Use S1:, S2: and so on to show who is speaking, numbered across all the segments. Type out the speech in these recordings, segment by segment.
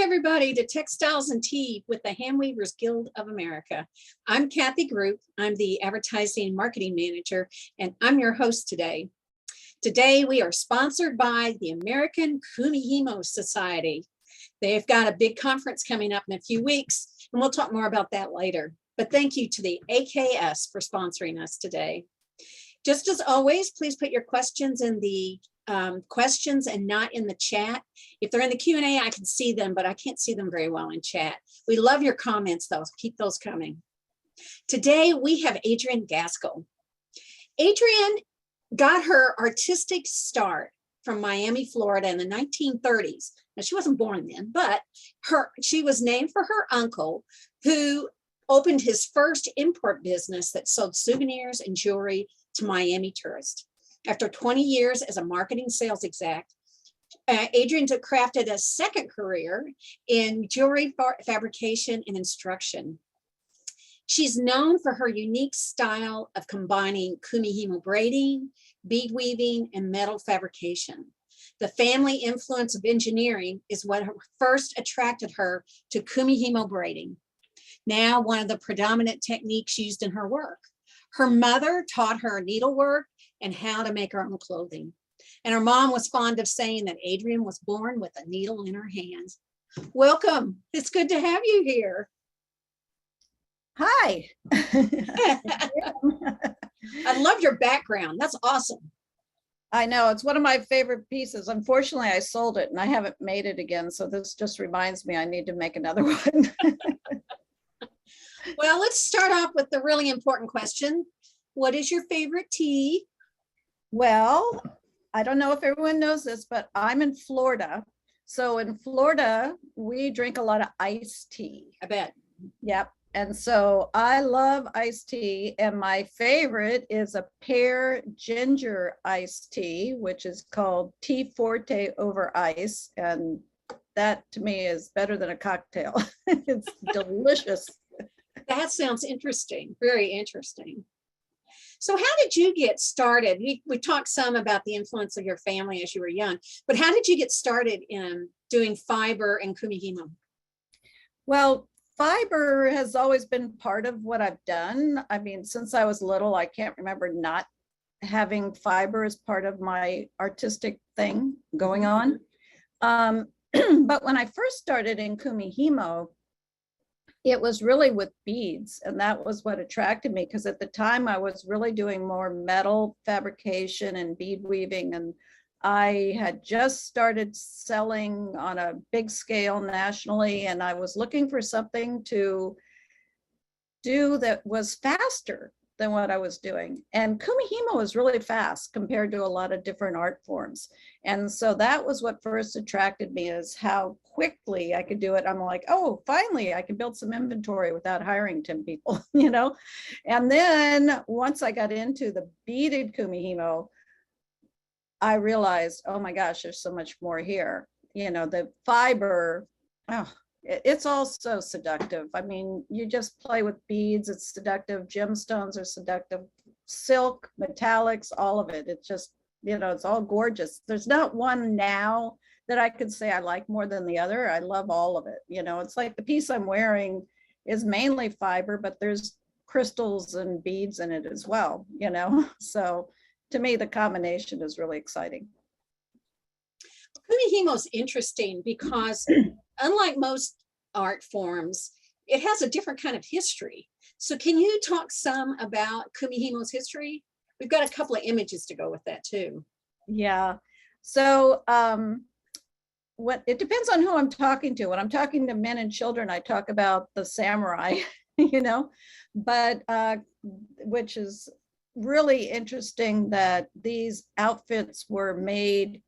S1: everybody to Textiles and Tea with the Handweavers Guild of America. I'm Kathy Group. I'm the Advertising and Marketing Manager, and I'm your host today. Today, we are sponsored by the American Kumihimo Society. They've got a big conference coming up in a few weeks, and we'll talk more about that later. But thank you to the AKS for sponsoring us today. Just as always, please put your questions in the questions and not in the chat. If they're in the Q&A, I can see them, but I can't see them very well in chat. We love your comments, though. Keep those coming. Today, we have Adrienne Gaskel. Adrienne got her artistic start from Miami, Florida in the 1930s. Now, she wasn't born then, but she was named for her uncle, who opened his first import business that sold souvenirs and jewelry to Miami tourists. After 20 years as a marketing sales exec, Adrienne crafted a second career in jewelry fabrication and instruction. She's known for her unique style of combining Kumihimo braiding, bead weaving, and metal fabrication. The family influence of engineering is what first attracted her to Kumihimo braiding, now one of the predominant techniques used in her work. Her mother taught her needlework and how to make her own clothing. And her mom was fond of saying that Adrienne was born with a needle in her hands. Welcome. It's good to have you here.
S2: Hi.
S1: I love your background. That's awesome.
S2: I know, it's one of my favorite pieces. Unfortunately, I sold it and I haven't made it again. So this just reminds me I need to make another one.
S1: Well, let's start off with the really important question. What is your favorite tea?
S2: Well, I don't know if everyone knows this, but I'm in Florida. So in Florida, we drink a lot of iced tea.
S1: I bet.
S2: Yep. And so I love iced tea. And my favorite is a pear ginger iced tea, which is called Tea Forte over ice. And that to me is better than a cocktail. It's delicious.
S1: That sounds interesting. Very interesting. So how did you get started? We talked some about the influence of your family as you were young, but how did you get started in doing fiber and Kumihimo?
S2: Well, fiber has always been part of what I've done. I mean, since I was little, I can't remember not having fiber as part of my artistic thing going on. But when I first started in Kumihimo, it was really with beads, and that was what attracted me, because at the time I was really doing more metal fabrication and bead weaving, and I had just started selling on a big scale nationally, and I was looking for something to do that was faster than what I was doing. And Kumihimo is really fast compared to a lot of different art forms. And so that was what first attracted me, is how quickly I could do it. I'm like, oh, finally, I can build some inventory without hiring 10 people, you know? And then once I got into the beaded Kumihimo, I realized, oh my gosh, there's so much more here. You know, the fiber, oh, it's also seductive. I mean, you just play with beads, it's seductive. Gemstones are seductive. Silk, metallics, all of it. It's just, you know, it's all gorgeous. There's not one now that I could say I like more than the other. I love all of it. You know, it's like the piece I'm wearing is mainly fiber, but there's crystals and beads in it as well, you know? So to me, the combination is really exciting.
S1: Kumihimo is interesting because unlike most art forms, it has a different kind of history. So can you talk some about Kumihimo's history? We've got a couple of images to go with that too.
S2: Yeah. So it depends on who I'm talking to. When I'm talking to men and children, I talk about the samurai, you know, but which is really interesting that these outfits were made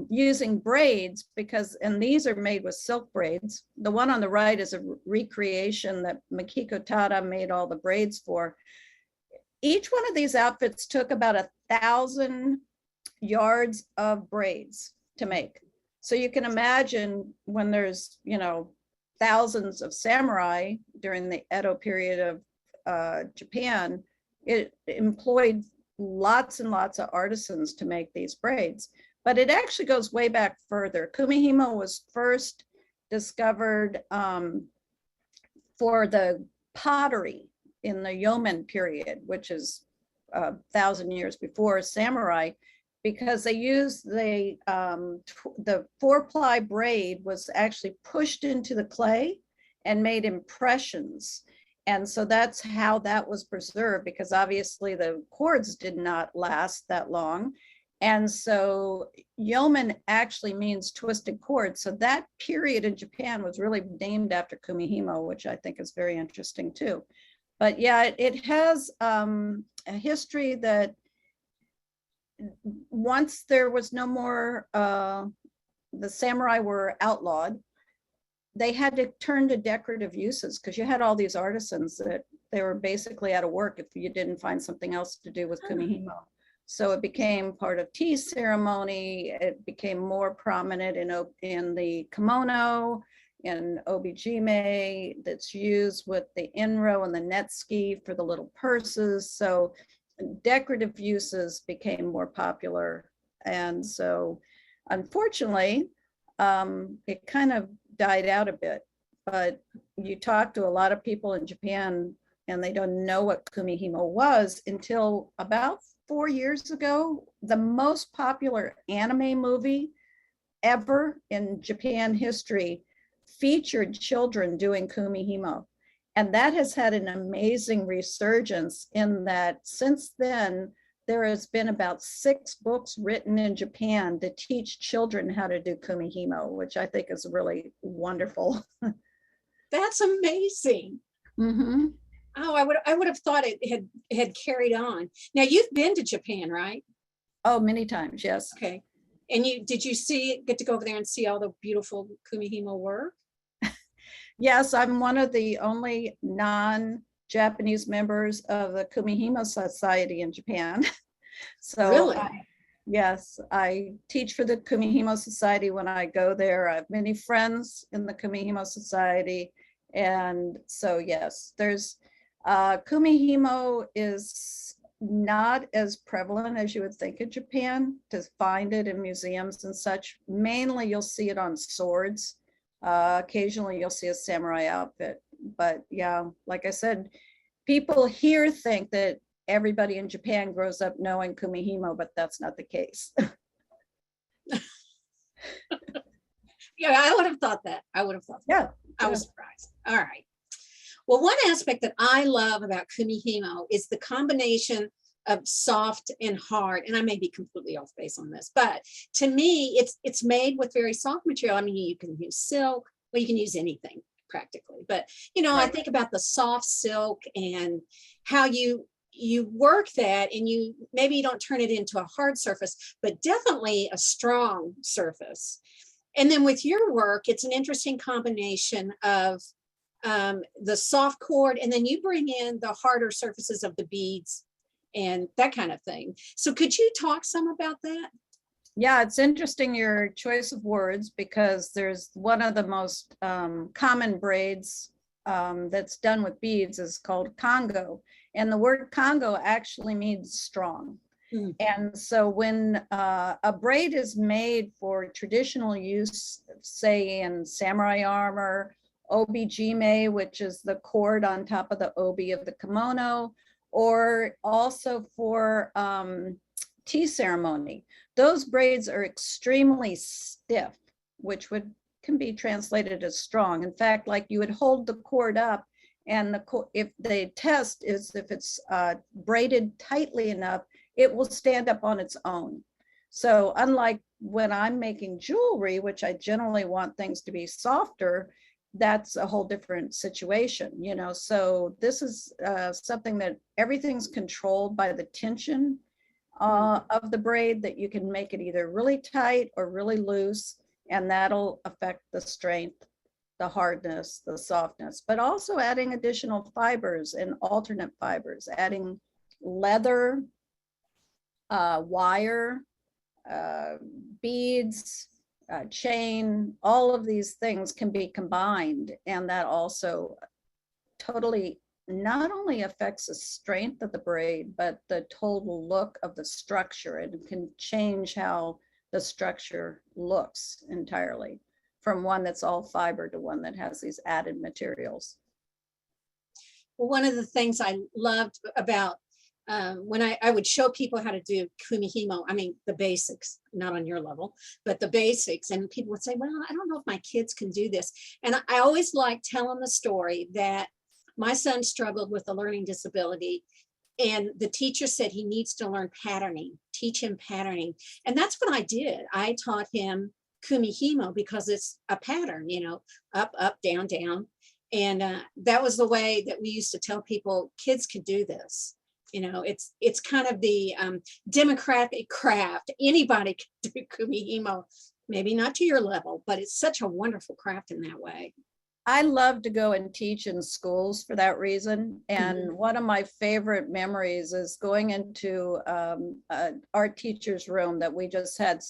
S2: using braids, and these are made with silk braids. The one on the right is a recreation that Makiko Tada made all the braids for. Each one of these outfits took about 1,000 yards of braids to make. So you can imagine when there's, you know, thousands of samurai during the Edo period of Japan, it employed lots and lots of artisans to make these braids. but it actually goes way back further. Kumihimo was first discovered for the pottery in the Yeoman period, which is 1,000 years before samurai, because they used the 4-ply braid was actually pushed into the clay and made impressions. And so that's how that was preserved, because obviously the cords did not last that long. And so yeoman actually means twisted cord. So that period in Japan was really named after Kumihimo, which I think is very interesting too. But yeah, it has a history that once there was no more, the samurai were outlawed, they had to turn to decorative uses, because you had all these artisans that they were basically out of work if you didn't find something else to do with Kumihimo. So it became part of tea ceremony. It became more prominent in the kimono, in obijime that's used with the inro and the netsuki for the little purses. So decorative uses became more popular. And so unfortunately, it kind of died out a bit, but you talk to a lot of people in Japan and they don't know what Kumihimo was until about 4 years ago. The most popular anime movie ever in Japan history featured children doing Kumihimo. And that has had an amazing resurgence in that since then, there has been about 6 books written in Japan to teach children how to do Kumihimo, which I think is really wonderful.
S1: That's amazing.
S2: Mm-hmm.
S1: Oh, I would have thought it had carried on. Now you've been to Japan, right?
S2: Oh, many times, yes.
S1: Okay. And did you get to go over there and see all the beautiful Kumihimo work?
S2: Yes, I'm one of the only non-Japanese members of the Kumihimo Society in Japan. So
S1: Really?
S2: yes, I teach for the Kumihimo Society when I go there. I have many friends in the Kumihimo Society. And so yes, there's Kumihimo is not as prevalent as you would think in Japan to find it in museums and such. Mainly you'll see it on swords. Occasionally you'll see a samurai outfit, but yeah, like I said, people here think that everybody in Japan grows up knowing Kumihimo, but that's not the case.
S1: Yeah, I would have thought that. I would have thought that.
S2: Yeah,
S1: I was surprised. All right. Well, one aspect that I love about Kumihimo is the combination of soft and hard. And I may be completely off base on this, but to me, it's made with very soft material. I mean, you can use silk, well, you can use anything practically. But, I think about the soft silk and how you work that, and maybe you don't turn it into a hard surface, but definitely a strong surface. And then with your work, it's an interesting combination of the soft cord, and then you bring in the harder surfaces of the beads and that kind of thing. So could you talk some about that?
S2: Yeah, it's interesting your choice of words, because there's one of the most common braids that's done with beads is called Congo. And the word Congo actually means strong. Mm. And so when a braid is made for traditional use, say in samurai armor, obijime, which is the cord on top of the obi of the kimono, or also for tea ceremony, those braids are extremely stiff, which can be translated as strong. In fact, like you would hold the cord up, and if the test is if it's braided tightly enough, it will stand up on its own. So unlike when I'm making jewelry, which I generally want things to be softer, that's a whole different situation, So this is something that everything's controlled by the tension of the braid, that you can make it either really tight or really loose, and that'll affect the strength, the hardness, the softness, but also adding additional fibers and alternate fibers, adding leather, wire, beads, chain, all of these things can be combined, and that also totally not only affects the strength of the braid, but the total look of the structure. It can change how the structure looks entirely, from one that's all fiber to one that has these added materials.
S1: Well, one of the things I loved about when I would show people how to do Kumihimo, I mean, the basics, not on your level, but the basics. And people would say, well, I don't know if my kids can do this. And I always like telling the story that my son struggled with a learning disability. And the teacher said he needs to learn patterning, teach him patterning. And that's what I did. I taught him Kumihimo because it's a pattern, you know, up, up, down, down. And that was the way that we used to tell people kids could do this. You know, it's kind of the democratic craft. Anybody can do Kumihimo, maybe not to your level, but it's such a wonderful craft in that way.
S2: I love to go and teach in schools for that reason. And one of my favorite memories is going into an art teacher's room that we just had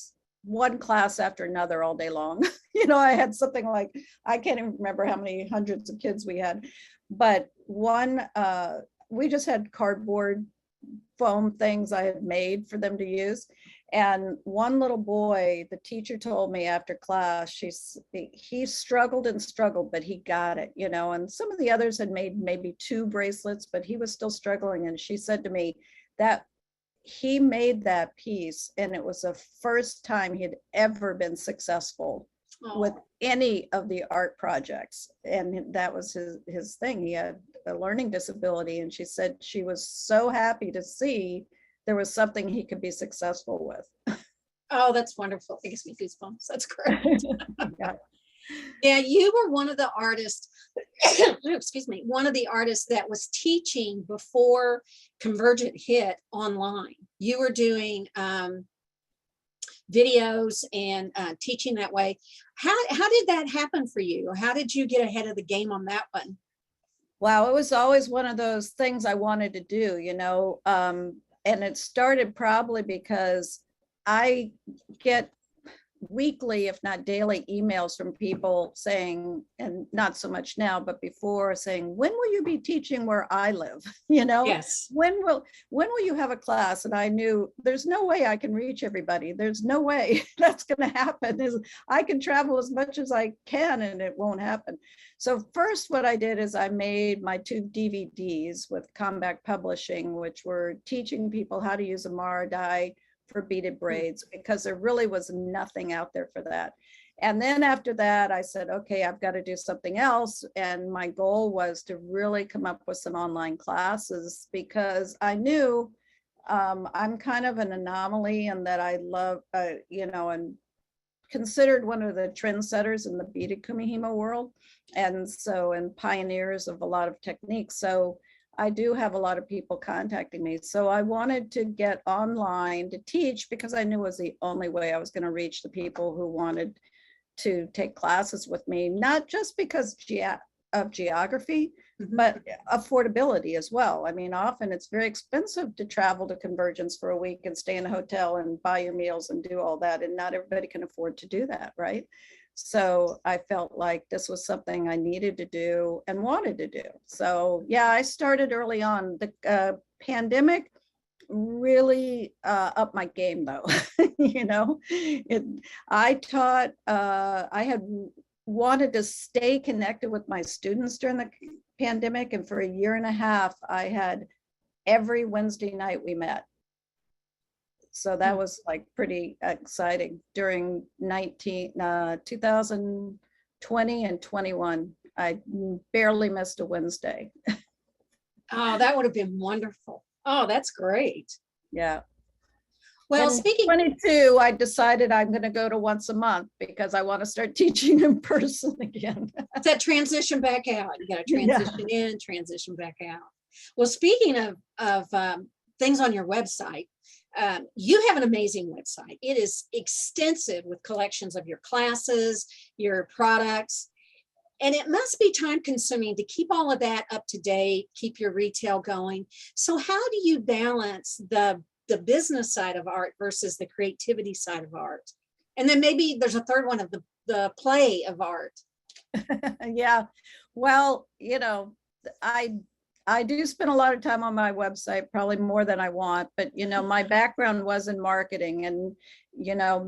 S2: one class after another all day long. You know, I had something like, I can't even remember how many hundreds of kids we had, but one, we just had cardboard foam things I had made for them to use. And one little boy, the teacher told me after class, he struggled and struggled, but he got it, you know, and some of the others had made maybe 2 bracelets, but he was still struggling. And she said to me that he made that piece and it was the first time he had ever been successful with any of the art projects. And that was his thing. He had a learning disability. And she said she was so happy to see there was something he could be successful with.
S1: Oh, that's wonderful. It gives me goosebumps. That's great.
S2: Yeah.
S1: Yeah, you were one of the artists, excuse me, one of the artists that was teaching before Convergent hit online. You were doing videos and teaching that way. How did that happen for you? How did you get ahead of the game on that one?
S2: Wow, it was always one of those things I wanted to do, you know, and it started probably because I get weekly, if not daily, emails from people saying, and not so much now, but before, saying, when will you be teaching where I live? You know,
S1: Yes.
S2: When will you have a class? And I knew there's no way I can reach everybody. There's no way that's going to happen. I can travel as much as I can and it won't happen. So first what I did is I made my 2 DVDs with Combat Publishing, which were teaching people how to use a Mara die for beaded braids, because there really was nothing out there for that. And then after that, I said, okay, I've got to do something else. And my goal was to really come up with some online classes, because I knew I'm kind of an anomaly and that I love, you know, and considered one of the trendsetters in the beaded Kumihimo world. And so, and pioneers of a lot of techniques. So I do have a lot of people contacting me. So I wanted to get online to teach because I knew it was the only way I was going to reach the people who wanted to take classes with me, not just because of geography, but affordability as well. I mean, often it's very expensive to travel to Convergence for a week and stay in a hotel and buy your meals and do all that. And not everybody can afford to do that, right? So I felt like this was something I needed to do and wanted to do. So yeah, I started early on. The pandemic really upped my game though. You know, I taught, I had wanted to stay connected with my students during the pandemic. And for a year and a half, I had every Wednesday night we met. So that was like pretty exciting during 2020 and 21. I barely missed a Wednesday.
S1: Oh, that would have been wonderful. Oh, that's great.
S2: Yeah.
S1: Well,
S2: and
S1: speaking
S2: 22, I decided I'm going to go to once a month because I want to start teaching in person again.
S1: that transition back out. You got to transition in, transition back out. Well, speaking of things on your website, you have an amazing website. It is extensive with collections of your classes, your products, and it must be time consuming to keep all of that up to date, keep your retail going. So how do you balance the business side of art versus the creativity side of art? And then maybe there's a third one of the play of art.
S2: Yeah, well, you know, I I do spend a lot of time on my website, probably more than I want, but my background was in marketing, and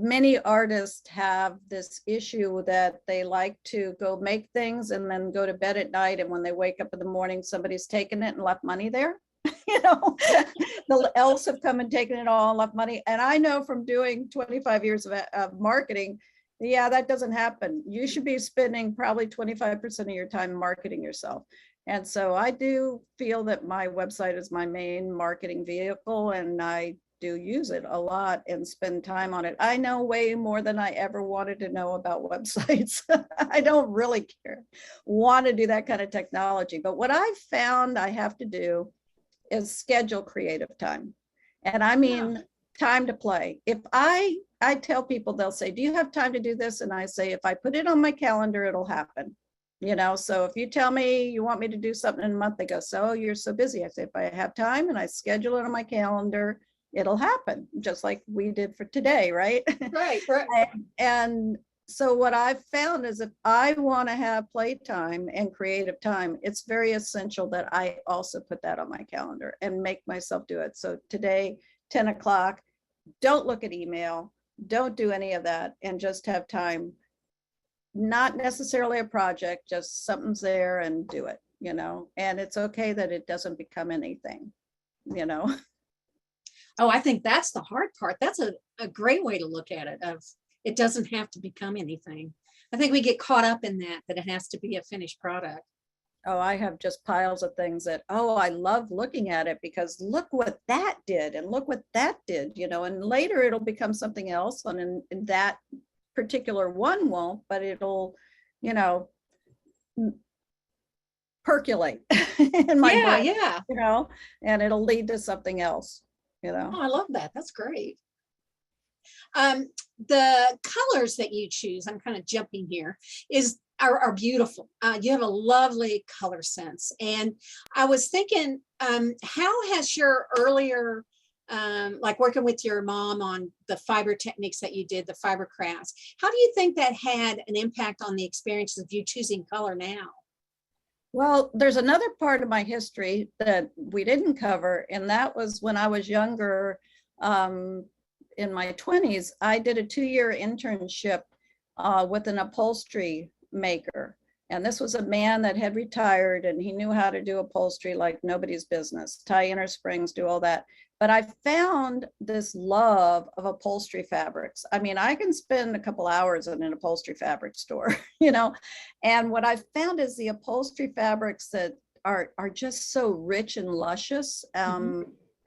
S2: many artists have this issue that they like to go make things and then go to bed at night, and when they wake up in the morning, somebody's taken it and left money there. The elves have come and taken it all and left money. And I know from doing 25 years of marketing, yeah, that doesn't happen. You should be spending probably 25% of your time marketing yourself. And so I do feel that my website is my main marketing vehicle, and I do use it a lot and spend time on it. I know way more than I ever wanted to know about websites. I don't really want to do that kind of technology. But what I found I have to do is schedule creative time. And I mean, time to play. If I tell people, they'll say, do you have time to do this? And I say, if I put it on my calendar, it'll happen. So if you tell me you want me to do something in a month, they go, so you're so busy. I say, if I have time and I schedule it on my calendar, it'll happen, just like we did for today, right?
S1: Right.
S2: And so what I've found is if I want to have playtime and creative time, it's very essential that I also put that on my calendar and make myself do it. So today, 10 o'clock, don't look at email, don't do any of that, and just have time. Not necessarily a project, just something's there and do it, and it's okay that it doesn't become anything.
S1: Oh, I think that's the hard part. That's a great way to look at it, of it doesn't have to become anything. I think we get caught up in that it has to be a finished product.
S2: Oh, I have just piles of things that, I love looking at it because look what that did and look what that did, and later it'll become something else, and in that particular one won't, but it'll, percolate in my brain, and it'll lead to something else,
S1: Oh, I love that. That's great. The colors that you choose, I'm kind of jumping here, are beautiful. You have a lovely color sense. And I was thinking, how has your earlier, like working with your mom on the fiber techniques that you did, the fiber crafts, how do you think that had an impact on the experiences of you choosing color now?
S2: Well, there's another part of my history that we didn't cover, and that was when I was younger, in my 20s, I did a 2-year internship with an upholstery maker. And this was a man that had retired, and he knew how to do upholstery like nobody's business, tie inner springs, do all that. But I found this love of upholstery fabrics. I mean, I can spend a couple hours in an upholstery fabric store, and what I found is the upholstery fabrics that are just so rich and luscious,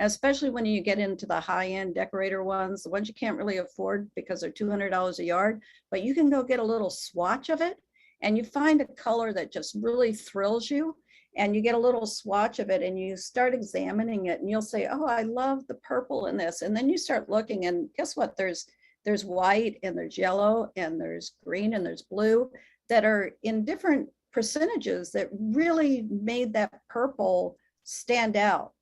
S2: especially when you get into the high-end decorator ones, the ones you can't really afford because they're $200 a yard, but you can go get a little swatch of it and you find a color that just really thrills you. And you get a little swatch of it and you start examining it and you'll say, oh, I love the purple in this. And then you start looking, and guess what? There's white and there's yellow and there's green and there's blue that are in different percentages that really made that purple stand out,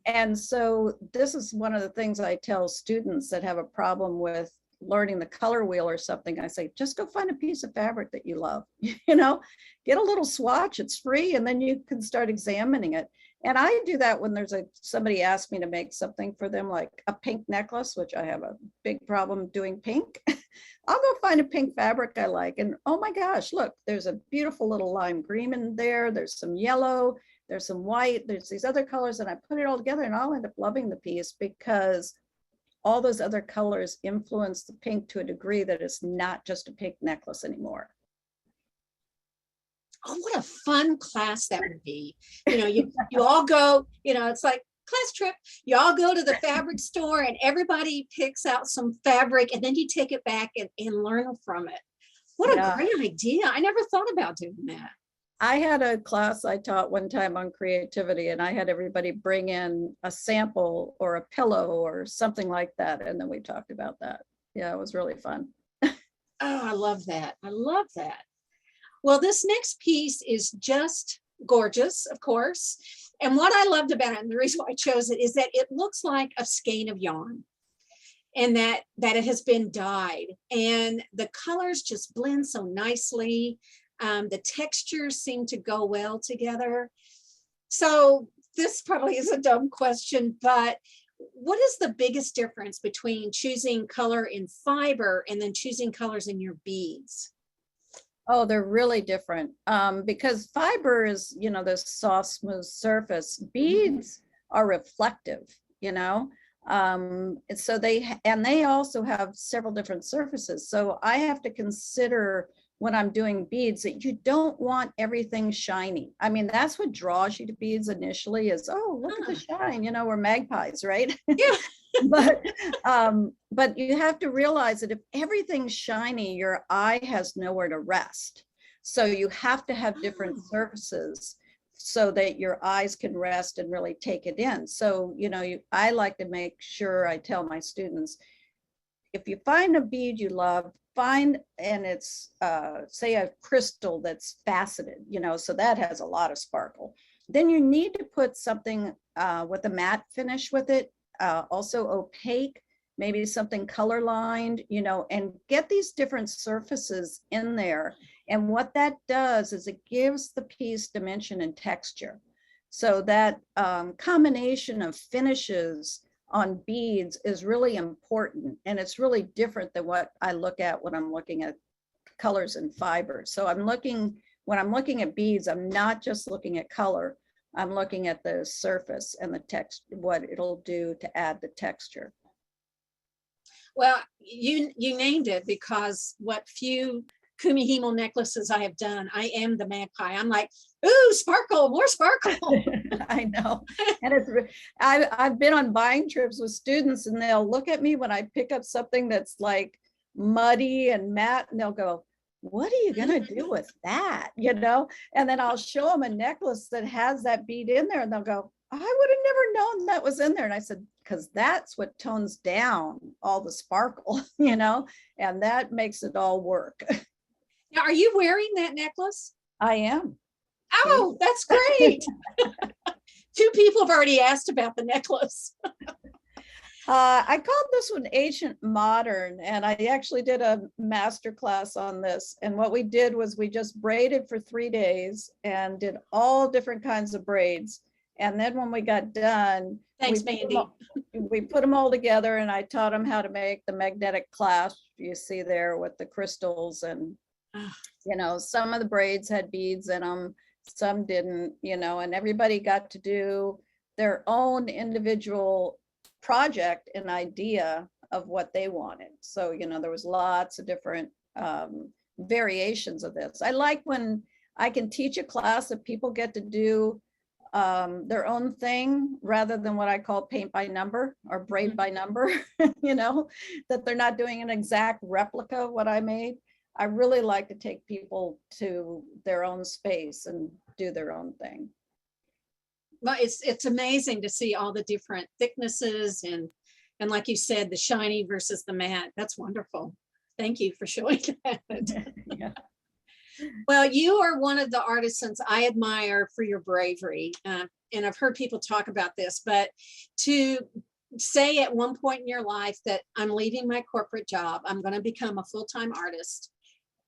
S2: And so this is one of the things I tell students that have a problem with learning the color wheel or something. I say, just go find a piece of fabric that you love, get a little swatch, it's free, and then you can start examining it. And I do that when there's somebody asks me to make something for them, like a pink necklace, which I have a big problem doing pink. I'll go find a pink fabric I like, and oh my gosh, look, there's a beautiful little lime green in there, there's some yellow, there's some white, there's these other colors, and I put it all together and I'll end up loving the piece because all those other colors influence the pink to a degree that it's not just a pink necklace anymore.
S1: Oh, what a fun class that would be. You all go, it's like class trip. You all go to the fabric store and everybody picks out some fabric and then you take it back and learn from it. What a great idea. I never thought about doing that.
S2: I had a class I taught one time on creativity, and I had everybody bring in a sample or a pillow or something like that. And then we talked about that. Yeah, it was really fun.
S1: Oh, I love that. I love that. Well, this next piece is just gorgeous, of course. And what I loved about it, and the reason why I chose it, is that it looks like a skein of yarn, and that it has been dyed, and the colors just blend so nicely. The textures seem to go well together. So this probably is a dumb question, but what is the biggest difference between choosing color in fiber and then choosing colors in your beads?
S2: Oh, they're really different because fiber is, this soft, smooth surface. Beads are reflective, and so they also have several different surfaces. So I have to consider when I'm doing beads that you don't want everything shiny. I mean, that's what draws you to beads initially is, oh, look at the shine, we're magpies, right?
S1: Yeah.
S2: But you have to realize that if everything's shiny, your eye has nowhere to rest. So you have to have different surfaces so that your eyes can rest and really take it in. So, I like to make sure I tell my students, if you find a bead you love, and it's say a crystal that's faceted, so that has a lot of sparkle. Then you need to put something with a matte finish with it, also opaque, maybe something color lined, and get these different surfaces in there. And what that does is it gives the piece dimension and texture. So that combination of finishes on beads is really important, and it's really different than what I look at when I'm looking at colors and fibers. So when I'm looking at beads, I'm not just looking at color, I'm looking at the surface and the text, what it'll do to add the texture.
S1: Well, you named it, because what few Kumihimo necklaces I have done, I am the magpie. I'm like, ooh, sparkle, more sparkle.
S2: I know. And I've been on buying trips with students, and they'll look at me when I pick up something that's like muddy and matte, and they'll go, what are you gonna do with that? And then I'll show them a necklace that has that bead in there, and they'll go, I would have never known that was in there. And I said, because that's what tones down all the sparkle, and that makes it all work.
S1: Now, are you wearing that necklace?
S2: I am.
S1: Oh, that's great. Two people have already asked about the necklace.
S2: I called this one Ancient Modern, and I actually did a master class on this. And what we did was we just braided for 3 days and did all different kinds of braids. And then when we got done,
S1: Thanks, Mandy.
S2: We put them all together, and I taught them how to make the magnetic clasp you see there with the crystals. And, some of the braids had beads in them, some didn't, and everybody got to do their own individual project and idea of what they wanted. So, there was lots of different variations of this. I like when I can teach a class that people get to do their own thing rather than what I call paint by number or braid by number, that they're not doing an exact replica of what I made. I really like to take people to their own space and do their own thing.
S1: Well, it's amazing to see all the different thicknesses and like you said, the shiny versus the matte. That's wonderful. Thank you for showing that.
S2: Yeah.
S1: Well, you are one of the artisans I admire for your bravery. And I've heard people talk about this, but to say at one point in your life that I'm leaving my corporate job, I'm going to become a full-time artist.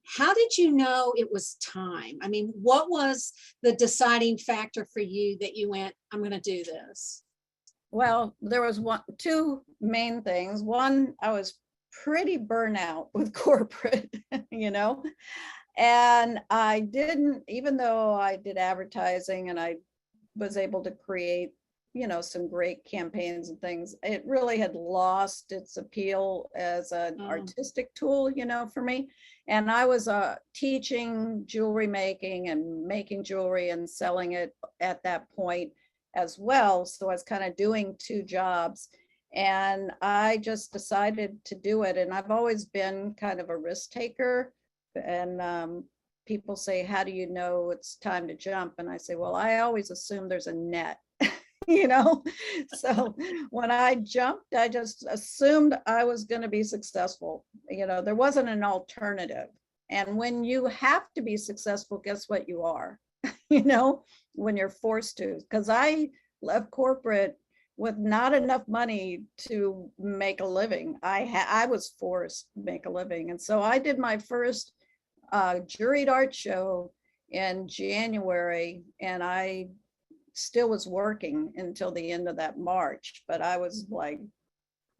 S1: How did you know it was time? I mean, what was the deciding factor for you that you went, I'm going to do this?
S2: Well, there was two main things. One, I was pretty burnout with corporate, and I didn't, even though I did advertising and I was able to create, some great campaigns and things, it really had lost its appeal as an artistic tool, for me. And I was teaching jewelry making and making jewelry and selling it at that point as well. So I was kind of doing two jobs, and I just decided to do it. And I've always been kind of a risk taker. And people say, how do you know it's time to jump? And I say, well, I always assume there's a net. So when I jumped, I just assumed I was going to be successful. There wasn't an alternative. And when you have to be successful, guess what you are, when you're forced to, because I left corporate with not enough money to make a living. I was forced to make a living. And so I did my first juried art show in January, and I still was working until the end of that March, but I was like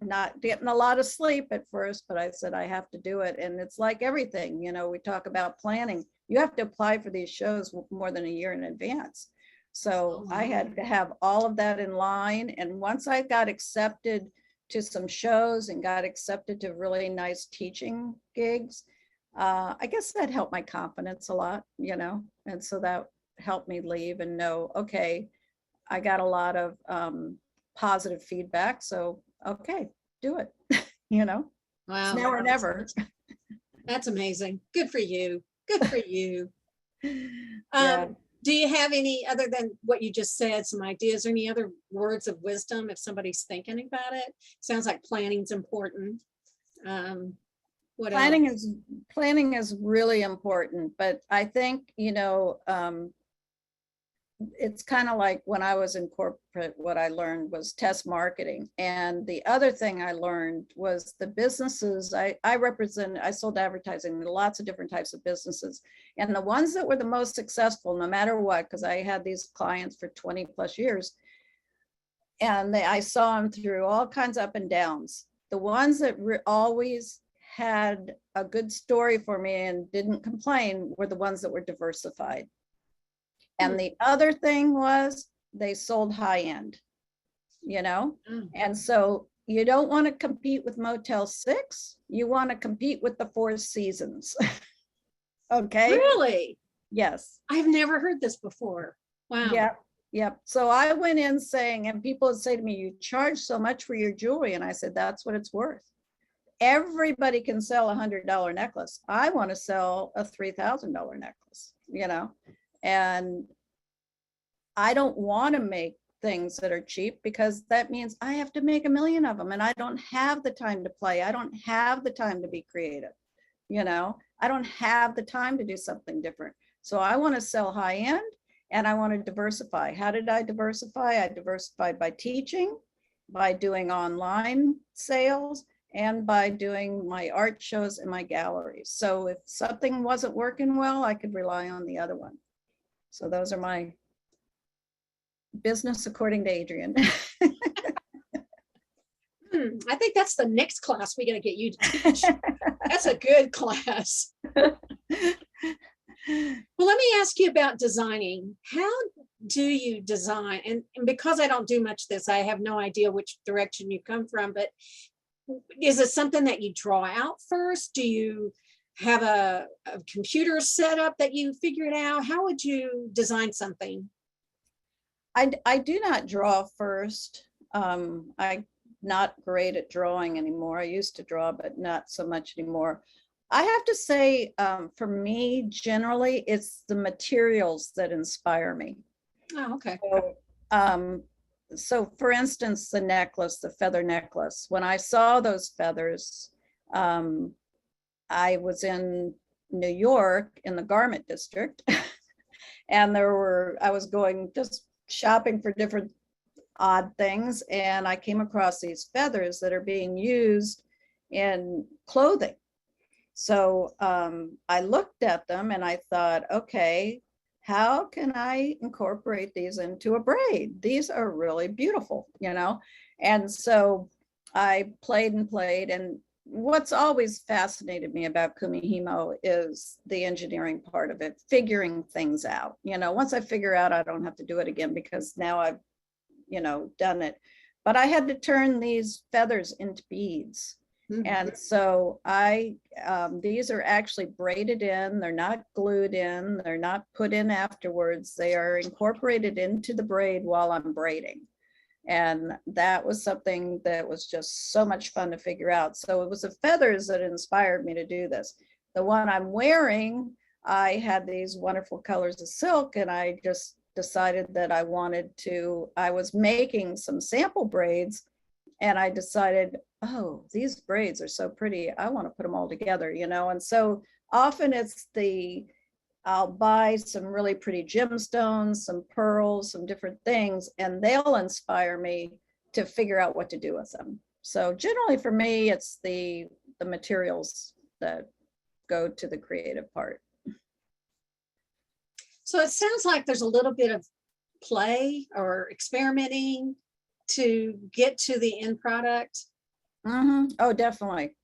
S2: not getting a lot of sleep at first, but I said, I have to do it. And it's like everything, you know, we talk about planning. You have to apply for these shows more than a year in advance. So I had to have all of that in line. And once I got accepted to some shows and got accepted to really nice teaching gigs, I guess that helped my confidence a lot, you know, and so that helped me leave and know, okay, I got a lot of positive feedback. So, okay, do it, you know,
S1: Wow.
S2: it's now or never.
S1: That's amazing. Good for you. Good for you.
S2: Yeah.
S1: Do you have any, other than what you just said, some ideas or any other words of wisdom if somebody's thinking about it? Sounds like planning's important. What else?
S2: Planning is really important, but I think, you know, it's kind of like when I was in corporate, what I learned was test marketing. And the other thing I learned was the businesses I sold advertising to lots of different types of businesses. And the ones that were the most successful, no matter what, because I had these clients for 20 plus years, and I saw them through all kinds of up and downs. The ones that always had a good story for me and didn't complain were the ones that were diversified. And the other thing was they sold high end, you know? And so you don't want to compete with Motel 6. You want to compete with the Four Seasons. Okay.
S1: Really?
S2: Yes.
S1: I've never heard this before. Wow.
S2: Yep. Yep. So I went in saying, and people would say to me, you charge so much for your jewelry. And I said, that's what it's worth. Everybody can sell $100 necklace. I want to sell a $3,000 necklace, you know? And I don't want to make things that are cheap because that means I have to make a million of them and I don't have the time to play. I don't have the time to be creative. You know, I don't have the time to do something different. So I want to sell high end and I want to diversify. How did I diversify? I diversified by teaching, by doing online sales, and by doing my art shows and my galleries. So if something wasn't working well, I could rely on the other one. So those are my business according to Adrienne.
S1: I think that's the next class we got to get you to teach. That's a good class. Well, let me ask you about designing. How do you design? And because I don't do much of this, I have no idea which direction you come from, but is it something that you draw out first? Do you have a computer setup that you figure it out? How would you design something?
S2: I do not draw first. I'm not great at drawing anymore. I used to draw, but not so much anymore. I have to say, for me, generally, it's the materials that inspire me.
S1: Oh, okay.
S2: So for instance, the necklace, the feather necklace, when I saw those feathers, I was in New York in the garment district and I was going just shopping for different odd things. And I came across these feathers that are being used in clothing. So I looked at them and I thought, okay, how can I incorporate these into a braid? These are really beautiful, you know? And so I played and played. And what's always fascinated me about Kumihimo is the engineering part of it, figuring things out. You know, once I figure out, I don't have to do it again because now I've, you know, done it. But I had to turn these feathers into beads. And so these are actually braided in, they're not glued in, they're not put in afterwards. They are incorporated into the braid while I'm braiding. And that was something that was just so much fun to figure out. So it was the feathers that inspired me to do this. The one I'm wearing, I had these wonderful colors of silk and I just decided that I was making some sample braids and I decided, oh, these braids are so pretty. I want to put them all together, you know? And so often I'll buy some really pretty gemstones, some pearls, some different things, and they'll inspire me to figure out what to do with them. So generally for me, it's the materials that go to the creative part.
S1: So it sounds like there's a little bit of play or experimenting to get to the end product?
S2: Oh, definitely.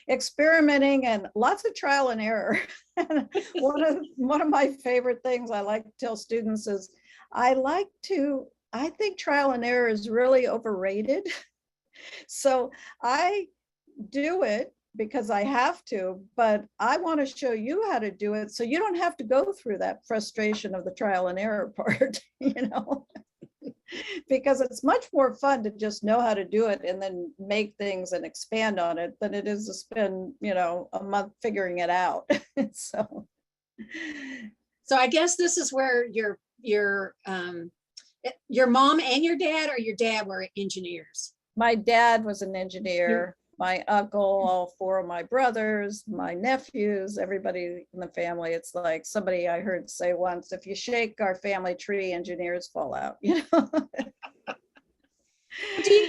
S2: Experimenting and lots of trial and error. One of my favorite things I like to tell students is I think trial and error is really overrated. So I do it because I have to, but I want to show you how to do it so you don't have to go through that frustration of the trial and error part, because it's much more fun to just know how to do it and then make things and expand on it than it is to spend, a month figuring it out. So
S1: I guess this is where your mom and your dad, or your dad, were engineers.
S2: my dad was an engineer. My uncle, all four of my brothers, my nephews, everybody in the family. It's like somebody I heard say once, if you shake our family tree, engineers fall out.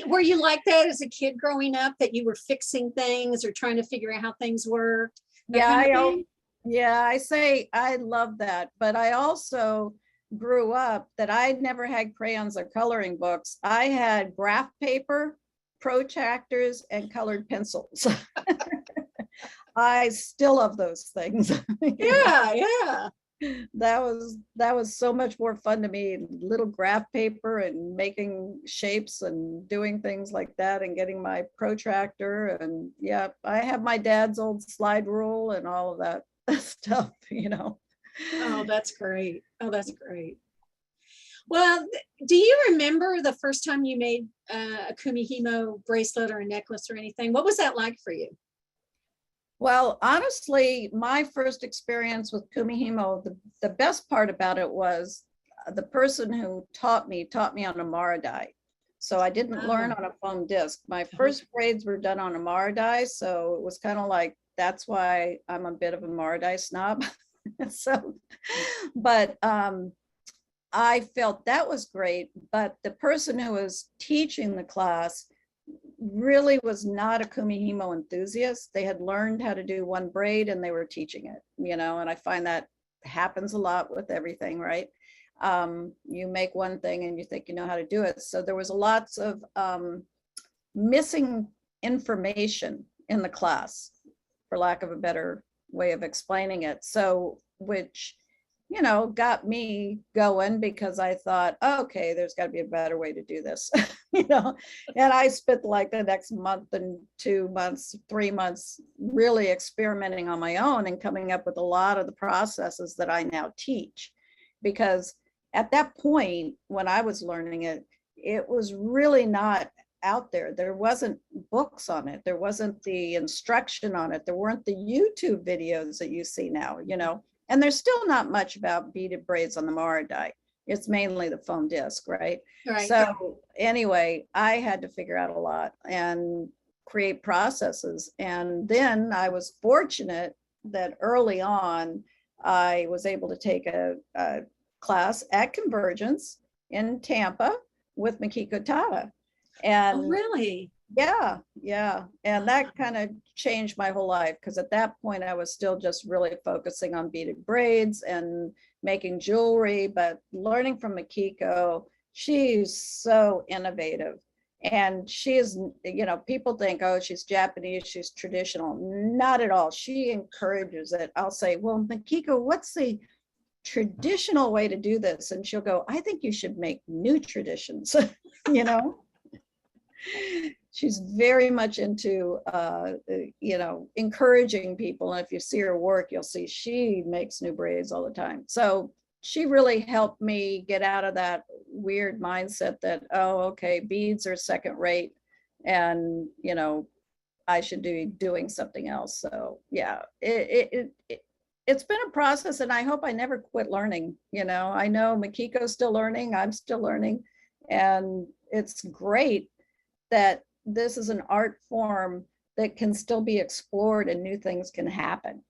S1: Were you like that as a kid growing up, that you were fixing things or trying to figure out how things worked?
S2: I say I love that, but I also grew up that I never had crayons or coloring books. I had graph paper, protractors, and colored pencils. I still love those things.
S1: Yeah.
S2: That was so much more fun to me. Little graph paper and making shapes and doing things like that and getting my protractor. And yeah, I have my dad's old slide rule and all of that stuff.
S1: Oh, that's great. Well, do you remember the first time you made a Kumihimo bracelet or a necklace or anything? What was that like for you?
S2: Well, honestly, my first experience with Kumihimo, the best part about it was the person who taught me on a Mara die. So I didn't learn on a foam disc. My first braids were done on a Mara die. So it was kind of like, that's why I'm a bit of a Mara die snob. But I felt that was great, but the person who was teaching the class really was not a Kumihimo enthusiast. They had learned how to do one braid and they were teaching it, and I find that happens a lot with everything, right? You make one thing and you think you know how to do it. So there was lots of missing information in the class, for lack of a better way of explaining it. So, which got me going, because I thought, okay, there's got to be a better way to do this, and I spent like the next month and 2 months, 3 months really experimenting on my own and coming up with a lot of the processes that I now teach. Because at that point, when I was learning it, it was really not out there. There wasn't books on it. There wasn't the instruction on it. There weren't the YouTube videos that you see now, and there's still not much about beaded braids on the Mara die. It's mainly the foam disc, right? So anyway, I had to figure out a lot and create processes. And then I was fortunate that early on, I was able to take a class at Convergence in Tampa with Mikiko Tada. And
S1: really?
S2: Yeah. And that kind of changed my whole life, because at that point I was still just really focusing on beaded braids and making jewelry, but learning from Mikiko, she's so innovative. And she is, people think, oh, she's Japanese, she's traditional. Not at all. She encourages it. I'll say, well, Mikiko, what's the traditional way to do this? And she'll go, I think you should make new traditions, She's very much into, encouraging people. And if you see her work, you'll see she makes new braids all the time. So she really helped me get out of that weird mindset that, oh, okay, beads are second rate and, I should be doing something else. So yeah, it's been a process, and I hope I never quit learning. I know Mikiko's still learning, I'm still learning, and it's great that this is an art form that can still be explored and new things can happen,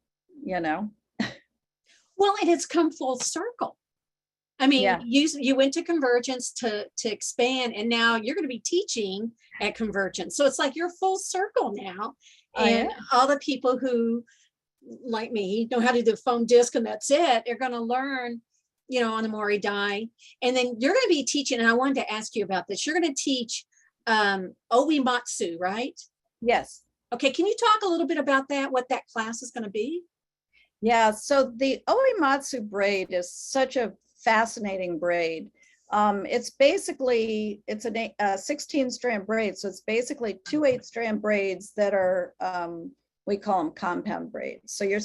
S1: Well, and it's come full circle. I mean,
S2: Yeah.
S1: you went to Convergence to expand, and now you're going to be teaching at Convergence. So it's like you're full circle now. And all the people who, like me, know how to do foam disc and that's it, they're going to learn on the Mori dye. And then you're going to be teaching, and I wanted to ask you about this. You're going to teach Oematsu, right?
S2: Yes.
S1: Okay, can you talk a little bit about that, what that class is going to be?
S2: Yeah, so the Oematsu braid is such a fascinating braid. It's basically, it's a 16 strand braid. So it's basically two 8-strand braids that are, we call them compound braids. So you're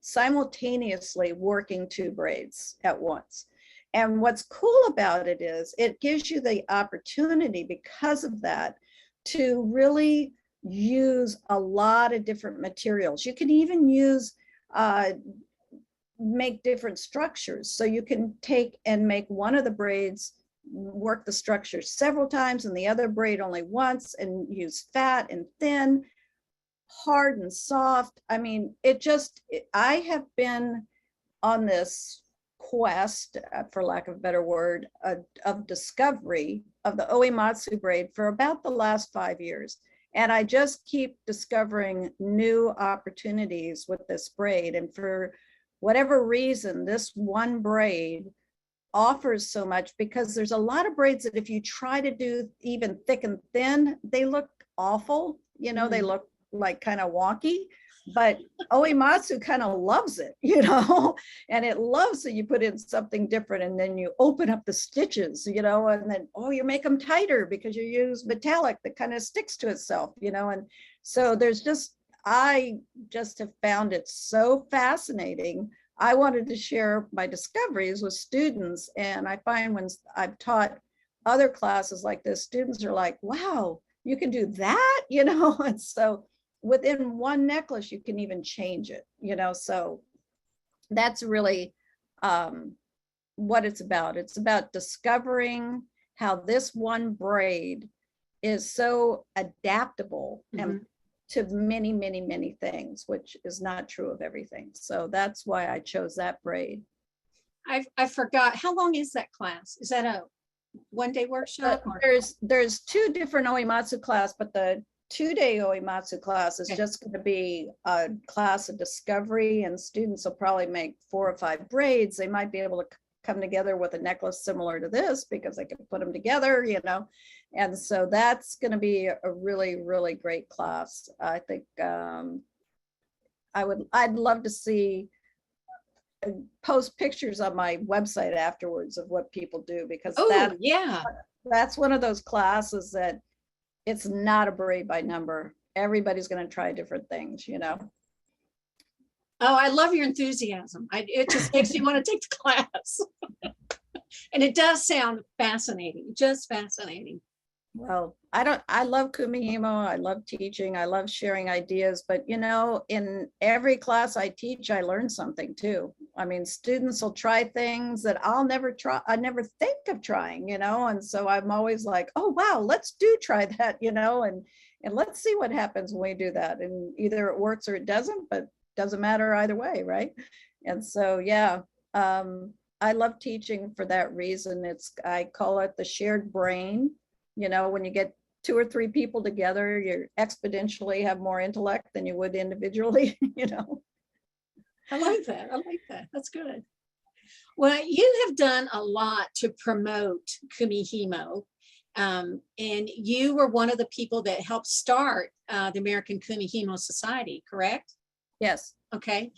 S2: simultaneously working two braids at once. And what's cool about it is it gives you the opportunity, because of that, to really use a lot of different materials. You can even use make different structures. So you can take and make one of the braids, work the structure several times, and the other braid only once, and use fat and thin, hard and soft. I mean, I have been on this quest, for lack of a better word, of discovery of the Oematsu braid for about the last 5 years. And I just keep discovering new opportunities with this braid. And for whatever reason, this one braid offers so much, because there's a lot of braids that if you try to do even thick and thin, they look awful. They look like kind of wonky, but Oematsu kind of loves it, and it loves that you put in something different, and then you open up the stitches, and then, you make them tighter because you use metallic that kind of sticks to itself, and so I just have found it so fascinating. I wanted to share my discoveries with students, and I find when I've taught other classes like this, students are like, wow, you can do that, and so within one necklace, you can even change it, so that's really what it's about. It's about discovering how this one braid is so adaptable and to many, many, many things, which is not true of everything. So that's why I chose that braid.
S1: I forgot, how long is that class? Is that a one-day workshop?
S2: There's two different Oematsu class, but the 2-day Oematsu class is just going to be a class of discovery, and students will probably make 4 or 5 braids. They might be able to come together with a necklace similar to this because they can put them together, and so that's going to be a really, really great class. I think I'd love to see post pictures on my website afterwards of what people do, because that's one of those classes that it's not a braid by number. Everybody's going to try different things,
S1: Oh, I love your enthusiasm. It just makes me want to take the class. And it does sound fascinating, just fascinating.
S2: Well, I love Kumihimo. I love teaching. I love sharing ideas, but in every class I teach, I learn something too. I mean, students will try things that I'll never try. I never think of trying, and so I'm always like, oh, wow, let's try that, and let's see what happens when we do that. And either it works or it doesn't, but doesn't matter either way. Right. And so, yeah, I love teaching for that reason. I call it the shared brain. When you get 2 or 3 people together, you exponentially have more intellect than you would individually,
S1: I like that. That's good. Well, you have done a lot to promote Kumihimo. And you were one of the people that helped start the American Kumihimo Society, correct?
S2: Yes.
S1: Okay.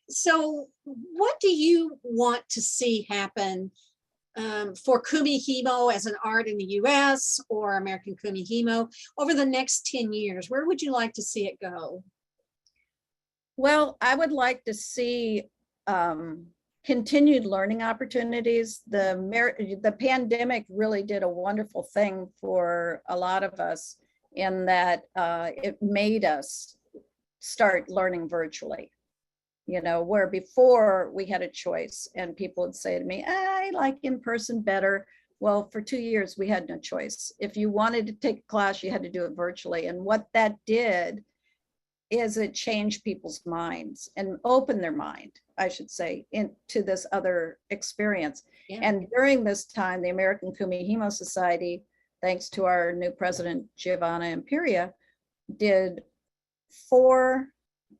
S1: So what do you want to see happen for Kumihimo as an art in the US or American Kumihimo over the next 10 years? Where would you like to see it go?
S2: Well, I would like to see continued learning opportunities. The pandemic really did a wonderful thing for a lot of us in that it made us start learning virtually. Where before we had a choice and people would say to me, I like in person better. Well, for 2 years, we had no choice. If you wanted to take a class, you had to do it virtually. And what that did is it changed people's minds and opened their mind, I should say, into this other experience. Yeah. And during this time, the American Kumihimo Society, thanks to our new president, Giovanna Imperia, did 4,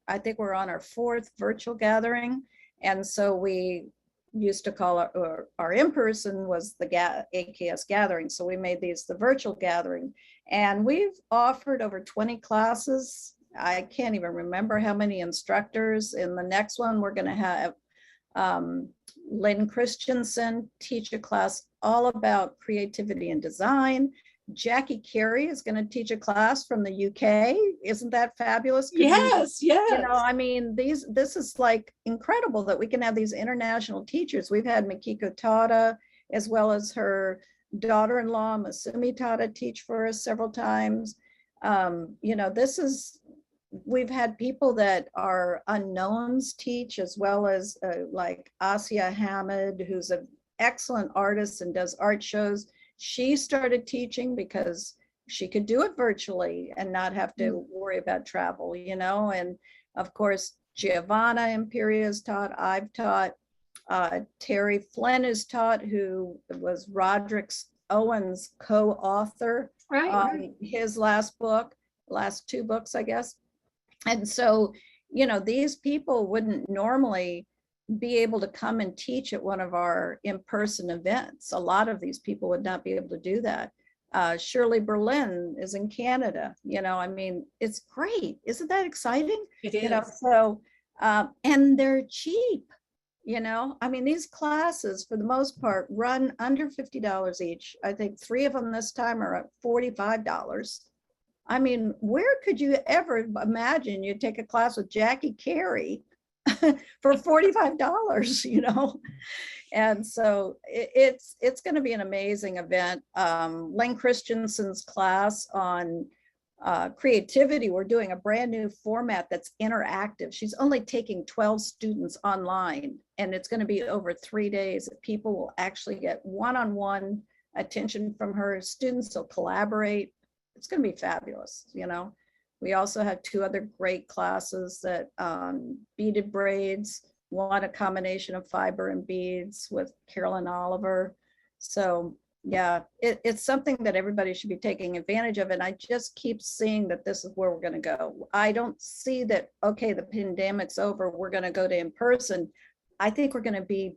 S2: I think we're on our 4th virtual gathering. And so we used to call our in-person was the AKS gathering. So we made these the virtual gathering, and we've offered over 20 classes. I can't even remember how many instructors. In the next one, we're going to have Lynn Christensen teach a class all about creativity and design. Jackie Carey is going to teach a class from the UK. Isn't that fabulous?
S1: Yes, yes.
S2: You know, I mean, this is like incredible that we can have these international teachers. We've had Mikiko Tada, as well as her daughter-in-law, Masumi Tada, teach for us several times. You know, we've had people that are unknowns teach, as well as like Asia Hamid, who's an excellent artist and does art shows. She started teaching because she could do it virtually and not have to worry about travel, you know. And of course, Giovanna Imperia has taught, I've taught, Terry Flynn has taught, who was Roderick Owen's co-author on his last two books, I guess. And so, you know, these people wouldn't normally be able to come and teach at one of our in-person events. A lot of these people would not be able to do that. Shirley Berlin is in Canada. You know, I mean, it's great. Isn't that exciting?
S1: It is.
S2: You know, so, and they're cheap. You know, I mean, these classes for the most part run under $50 each. I think 3 of them this time are at $45. I mean, where could you ever imagine you'd take a class with Jackie Carey for $45, you know? And so it's going to be an amazing event. Len Christensen's class on creativity, we're doing a brand new format that's interactive. She's only taking 12 students online, and it's going to be over 3 days. People will actually get one-on-one attention from her. Students will collaborate. It's going to be fabulous, you know. We also have 2 other great classes that beaded braids, one a combination of fiber and beads with Carolyn Oliver. So yeah, it's something that everybody should be taking advantage of. And I just keep seeing that this is where we're going to go. I don't see that, okay, the pandemic's over, we're going to go to in person. I think we're going to be,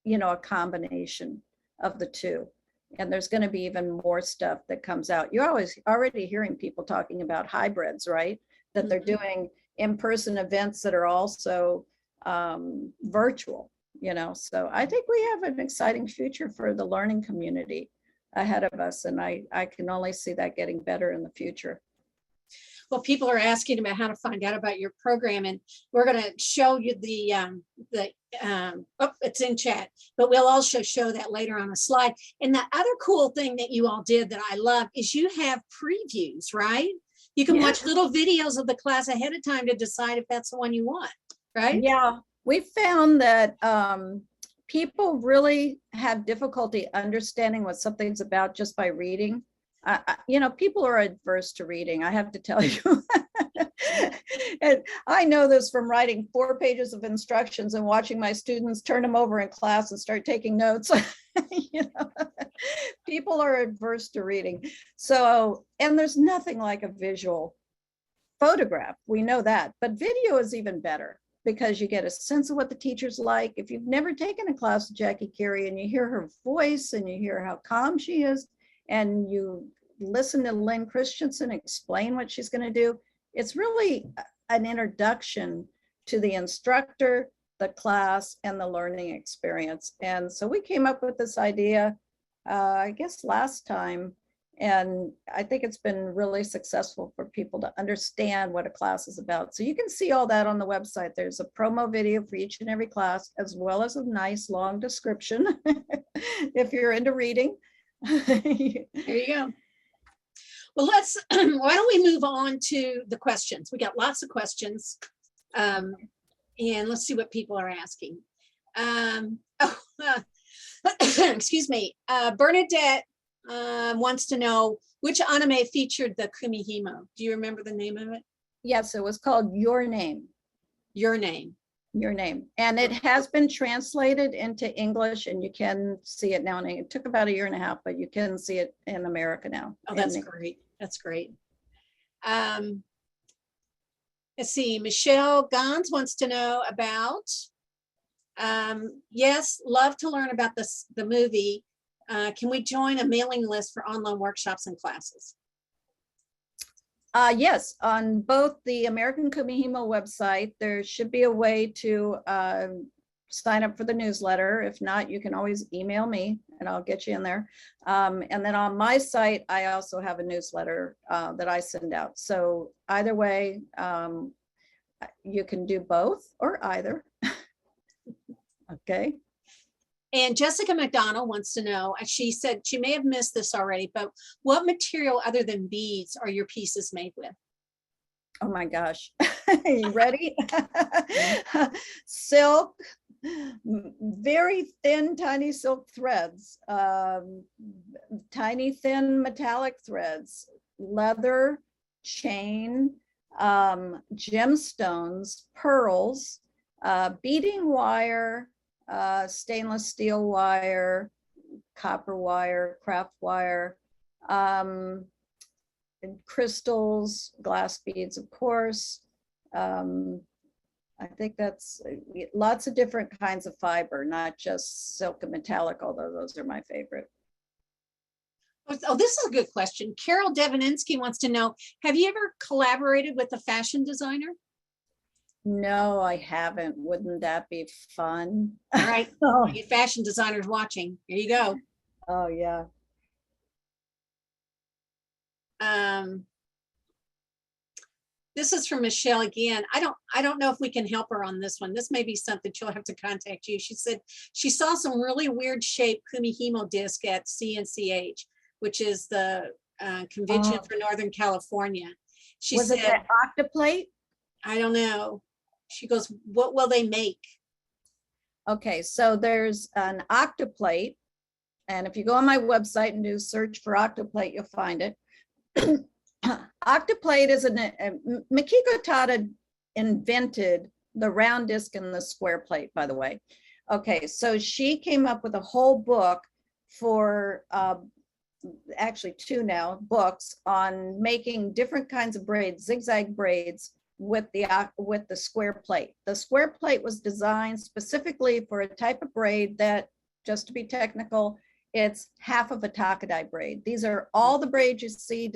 S2: you know, a combination of the two. And there's going to be even more stuff that comes out. You're always already hearing people talking about hybrids, right? That they're doing in-person events that are also virtual, you know. So I think we have an exciting future for the learning community ahead of us. And I can only see that getting better in the future.
S1: Well, people are asking about how to find out about your program, and we're going to show you it's in chat, but we'll also show that later on a slide. And the other cool thing that you all did that I love is you have previews, right? You can watch little videos of the class ahead of time to decide if that's the one you want, right?
S2: Yeah, we found that people really have difficulty understanding what something's about just by reading. You know, people are adverse to reading, I have to tell you. And I know this from writing 4 pages of instructions and watching my students turn them over in class and start taking notes. You know, people are adverse to reading. So, and there's nothing like a visual photograph. We know that, but video is even better because you get a sense of what the teacher's like. If you've never taken a class with Jackie Carey and you hear her voice and you hear how calm she is, and you listen to Lynn Christensen explain what she's going to do, it's really an introduction to the instructor, the class, and the learning experience. And so we came up with this idea, I guess last time, and I think it's been really successful for people to understand what a class is about. So you can see all that on the website. There's a promo video for each and every class, as well as a nice long description if you're into reading.
S1: There you go. Well, why don't we move on to the questions? We got lots of questions. And let's see what people are asking. Excuse me. Bernadette wants to know which anime featured the Kumihimo. Do you remember the name of it?
S2: Yes, it was called Your Name.
S1: Your Name.
S2: Your Name. And it has been translated into English, and you can see it now. And it took about 1.5 years, but you can see it in America now.
S1: Oh, that's great. That's great. Let's see. Michelle Gons wants to know about Yes, love to learn about the movie. Can we join a mailing list for online workshops and classes?
S2: Yes, on both the American Kumihimo website, there should be a way to sign up for the newsletter. If not, you can always email me and I'll get you in there. And then on my site, I also have a newsletter that I send out. So either way, you can do both or either. Okay.
S1: And Jessica McDonald wants to know, she said she may have missed this already, but what material other than beads are your pieces made with?
S2: Oh my gosh. Are you ready? Silk, very thin, tiny silk threads, tiny, thin metallic threads, leather, chain, gemstones, pearls, beading wire, stainless steel wire, copper wire, craft wire, and crystals, glass beads, of course. I think that's lots of different kinds of fiber, not just silk and metallic, although those are my favorite.
S1: Oh, this is a good question. Carol Devoninsky wants to know, have you ever collaborated with a fashion designer?
S2: No, I haven't. Wouldn't that be fun?
S1: All right,
S2: Oh,
S1: you fashion designers watching, here you go.
S2: oh yeah.
S1: This is from Michelle again. I don't know if we can help her on this one. This may be something she'll have to contact you. She said she saw some really weird shaped Kumihimo disc at CNCH, which is the convention for Northern California. She
S2: Was
S1: said,
S2: it that octoplate?
S1: I don't know. She goes, what will they make?
S2: Okay, so there's an octoplate. And if you go on my website and do search for octoplate, you'll find it. Octoplate is Mikiko Tada invented the round disc and the square plate, by the way. Okay, so she came up with a whole book for actually two now books on making different kinds of braids, zigzag braids with the square plate. The square plate was designed specifically for a type of braid that, just to be technical, it's half of a takadai braid. These are all the braids you see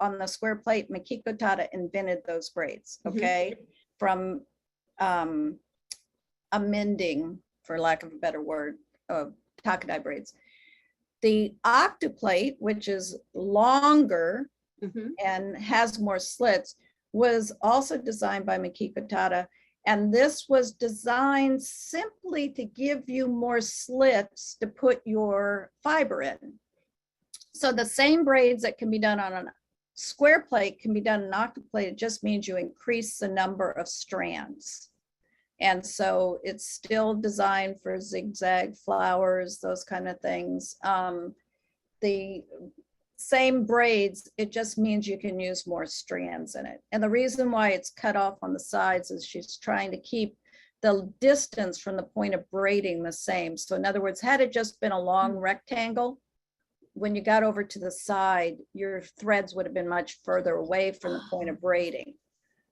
S2: on the square plate. Mikiko Tada invented those braids, okay? From amending, for lack of a better word, of takadai braids. The octoplate, which is longer and has more slits, was also designed by Mikiko Tada. And this was designed simply to give you more slits to put your fiber in. So the same braids that can be done on a square plate can be done on an octoplate. It just means you increase the number of strands. And so it's still designed for zigzag flowers, those kind of things. The same braids, it just means you can use more strands in it. And the reason why it's cut off on the sides is she's trying to keep the distance from the point of braiding the same. So in other words, had it just been a long rectangle, when you got over to the side, your threads would have been much further away from the point of braiding.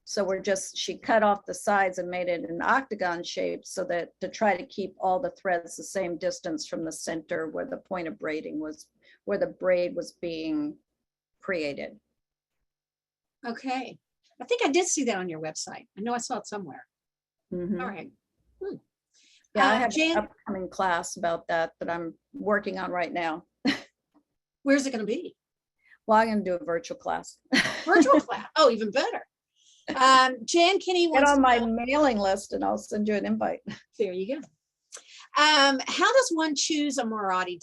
S2: So she cut off the sides and made it an octagon shape so that to try to keep all the threads the same distance from the center where the point of braiding was, where the braid was being created.
S1: Okay. I think I did see that on your website. I know I saw it somewhere.
S2: Mm-hmm.
S1: All right.
S2: Yeah, I have
S1: Jan,
S2: an upcoming class about that I'm working on right now.
S1: where's it going to be?
S2: Well, I'm going to do a virtual class.
S1: Virtual class. Oh, even better. Jan Kinney
S2: Get
S1: wants
S2: on
S1: to
S2: my
S1: know,
S2: mailing list and I'll send you an invite.
S1: there you go. How does one choose a Mori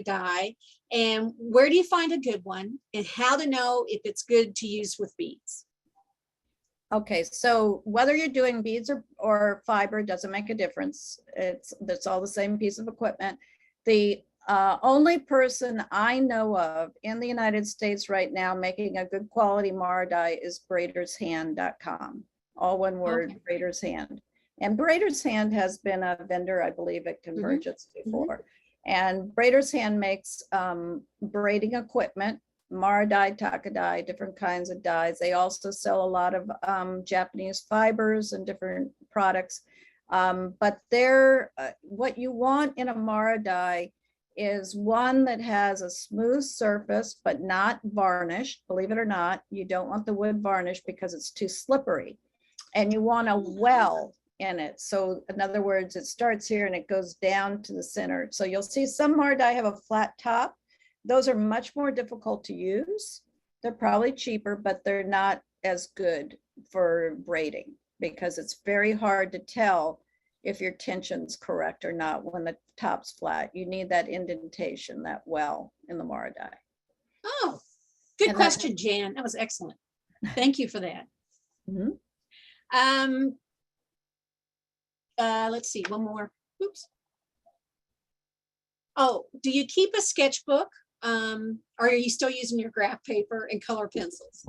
S1: die, and where do you find a good one, and how to know if it's good to use with beads?
S2: Okay, so whether you're doing beads or fiber doesn't make a difference. It's all the same piece of equipment. The only person I know of in the United States right now making a good quality Mara die is braidershand.com. All one word,
S1: Okay.
S2: Braider's Hand. And Braider's Hand has been a vendor, I believe, at Convergence before. And Braider's Hand makes braiding equipment, Mara die, Taka die, different kinds of dyes. They also sell a lot of Japanese fibers and different products. But what you want in a Mara die is one that has a smooth surface, but not varnished. Believe it or not, you don't want the wood varnish because it's too slippery. And you want a well in it. So in other words, it starts here and it goes down to the center. So you'll see some Mara die have a flat top. Those are much more difficult to use. They're probably cheaper, but they're not as good for braiding because it's very hard to tell if your tension's correct or not when the top's flat. You need that indentation, that well in the Mara die.
S1: Oh, good
S2: And
S1: question, Jan. That was excellent. Thank you for that.
S2: Mhm.
S1: Let's see, one more. Oops. Oh, do you keep a sketchbook? Or are you still using your graph paper and color pencils?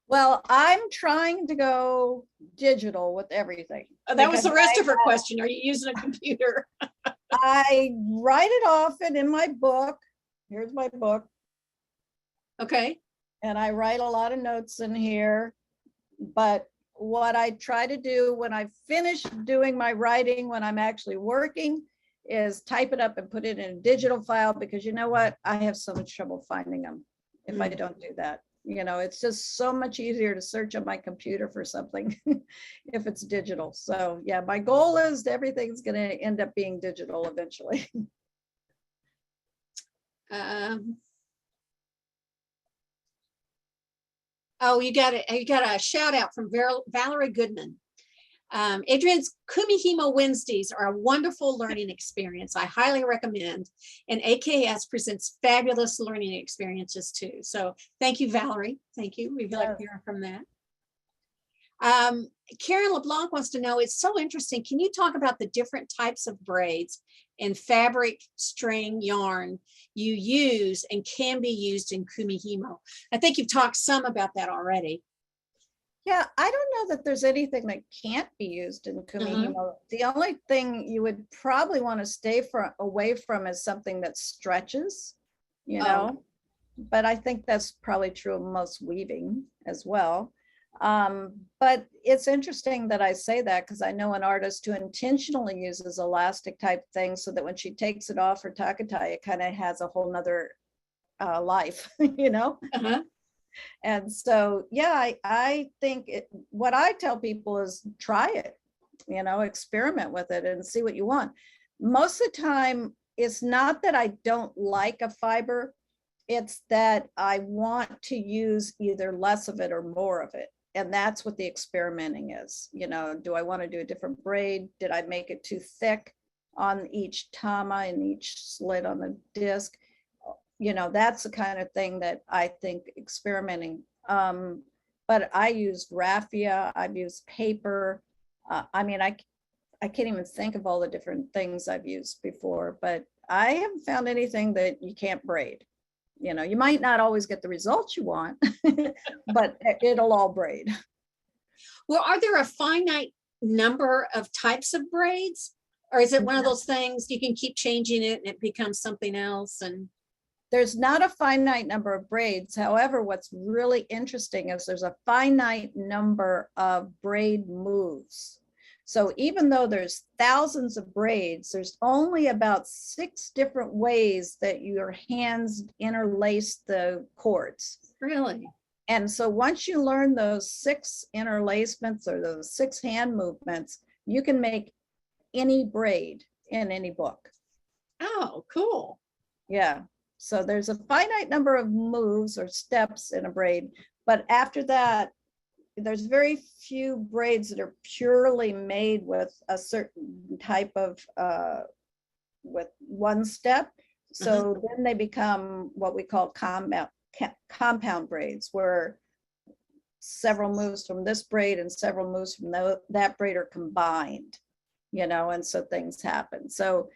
S2: Well, I'm trying to go digital with everything.
S1: That was the
S2: because
S1: rest of her question. Are you using a computer?
S2: I write it often in my book. Here's my book.
S1: Okay.
S2: And I write a lot of notes in here. But what I try to do when I finish doing my writing, when I'm actually working, is type it up and put it in a digital file, because you know what? I have so much trouble finding them if I don't do that. You know, it's just so much easier to search on my computer for something if it's digital. So yeah, my goal is everything's going to end up being digital eventually.
S1: Oh, you got a shout out from Valerie Goodman. Adrienne's Kumihimo Wednesdays are a wonderful learning experience. I highly recommend. And AKS presents fabulous learning experiences too. So thank you, Valerie. Thank you. We'd like to hear from that. Karen LeBlanc wants to know, it's so interesting. Can you talk about the different types of braids and fabric, string, yarn you use and can be used in Kumihimo? I think you've talked some about that already.
S2: Yeah, I don't know that there's anything that can't be used in Kumihimo. The only thing you would probably want to stay away from is something that stretches, you know, but I think that's probably true of most weaving as well. But it's interesting that I say that because I know an artist who intentionally uses elastic type things so that when she takes it off her taketai, it kind of has a whole nother life, you know? And so, yeah, I think what I tell people is try it, you know, experiment with it and see what you want. Most of the time, it's not that I don't like a fiber, it's that I want to use either less of it or more of it. And that's what the experimenting is. You know, do I want to do a different braid? Did I make it too thick on each tama and each slit on the disc? You know, that's the kind of thing that I think experimenting. But I used raffia, I've used paper. I mean, I can't even think of all the different things I've used before, but I haven't found anything that you can't braid. You know, you might not always get the results you want, but it'll all braid.
S1: Well, are there a finite number of types of braids? Or is it one of those things you can keep changing it and it becomes something else? And
S2: there's not a finite number of braids. However, what's really interesting is there's a finite number of braid moves. So even though there's thousands of braids, there's only about 6 different ways that your hands interlace the cords.
S1: Really?
S2: And so once you learn those 6 interlacements or those 6 hand movements, you can make any braid in any book.
S1: Oh, cool.
S2: Yeah. So there's a finite number of moves or steps in a braid, but after that, there's very few braids that are purely made with a certain type of, with one step. So then they become what we call compound braids, where several moves from this braid and several moves from that braid are combined, you know, and so things happen. So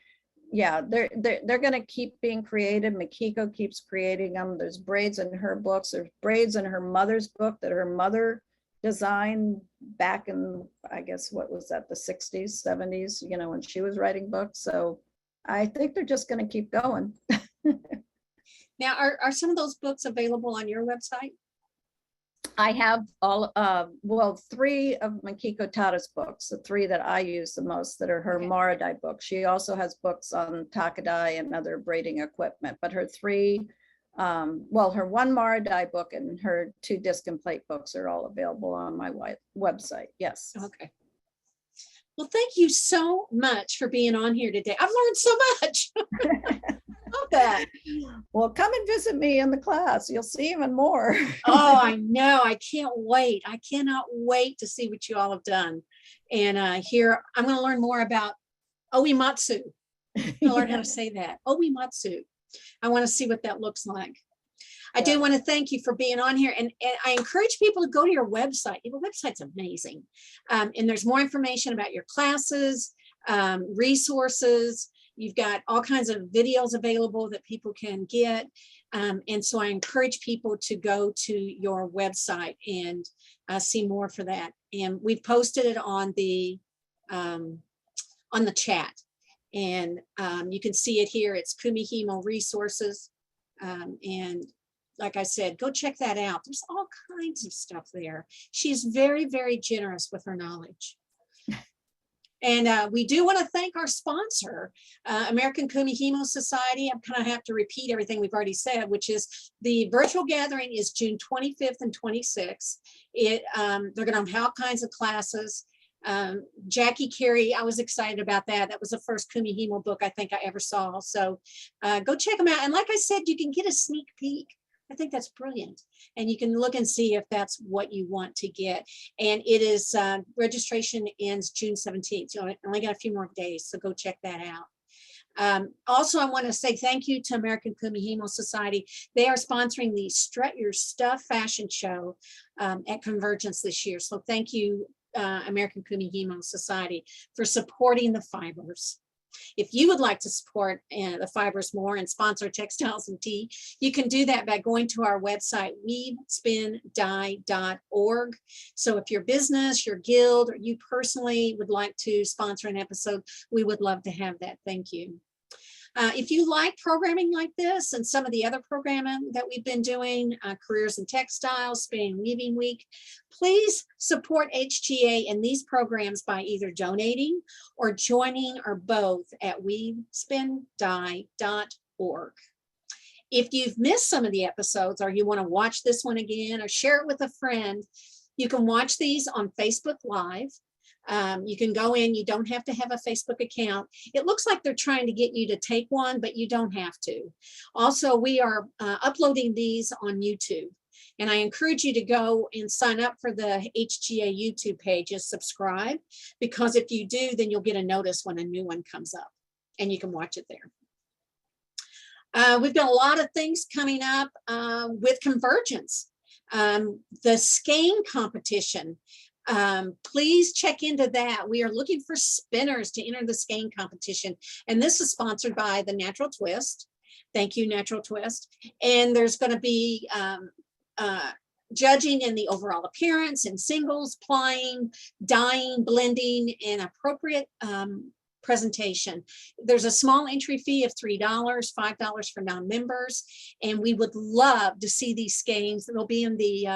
S2: yeah, they're going to keep being created. Makiko keeps creating them. There's braids in her books. There's braids in her mother's book that her mother designed back in, I guess, what was that, the 60s, 70s, you know, when she was writing books. So I think they're just going to keep going.
S1: Now, are some of those books available on your website?
S2: I have all, well, 3 of Makiko Tada's books, the 3 that I use the most that are her
S1: Okay.
S2: Maradai books. She also has books on Takadai and other braiding equipment, but her 3, well, her 1 Maradai book and her 2 disc and plate books are all available on my website. Yes.
S1: Okay. Well, thank you so much for being on here today. I've learned so much. Love that.
S2: Well, come and visit me in the class. You'll see even more.
S1: Oh, I know. I can't wait. I cannot wait to see what you all have done. And here, I'm going to learn more about Oematsu. I learned how to say that. Oematsu. I want to see what that looks like. I do want to thank you for being on here. And I encourage people to go to your website. Your website's amazing. And there's more information about your classes, resources. You've got all kinds of videos available that people can get. And so I encourage people to go to your website and see more for that. And we've posted it on the chat. And you can see it here. It's Kumihimo resources. And like I said, go check that out. There's all kinds of stuff there. She's very, very generous with her knowledge. And we do want to thank our sponsor, American Kumihimo Society. I'm kind of have to repeat everything we've already said, which is the virtual gathering is June 25th and 26th. They're going to have all kinds of classes. Jackie Carey, I was excited about that. That was the first Kumihimo book I think I ever saw. So go check them out. And like I said, you can get a sneak peek. I think that's brilliant. And you can look and see if that's what you want to get. And it is, registration ends June 17th. So I only got a few more days, so go check that out. Also, I want to say thank you to American Kumihimo Society. They are sponsoring the Strut Your Stuff fashion show at Convergence this year. So thank you, American Kumihimo Society, for supporting the fibers. If you would like to support the fibers more and sponsor Textiles and Tea, you can do that by going to our website, weavespindye.org. So if your business, your guild, or you personally would like to sponsor an episode, we would love to have that. Thank you. If you like programming like this and some of the other programming that we've been doing, Careers in Textiles, Spinning and Weaving Week, please support HTA and these programs by either donating or joining or both at weavespindye.org. If you've missed some of the episodes or you want to watch this one again or share it with a friend, you can watch these on Facebook Live. You can go in, you don't have to have a Facebook account. It looks like they're trying to get you to take one, but you don't have to. Also, we are uploading these on YouTube. And I encourage you to go and sign up for the HGA YouTube page and subscribe, because if you do, then you'll get a notice when a new one comes up and you can watch it there. We've got a lot of things coming up with Convergence. The skein competition. Please check into that. We are looking for spinners to enter the skein competition. And this is sponsored by the Natural Twist. Thank you, Natural Twist. And there's going to be judging in the overall appearance and singles, plying, dyeing, blending, and appropriate presentation. There's a small entry fee of $3, $5 for non-members. And we would love to see these skeins. It'll be in the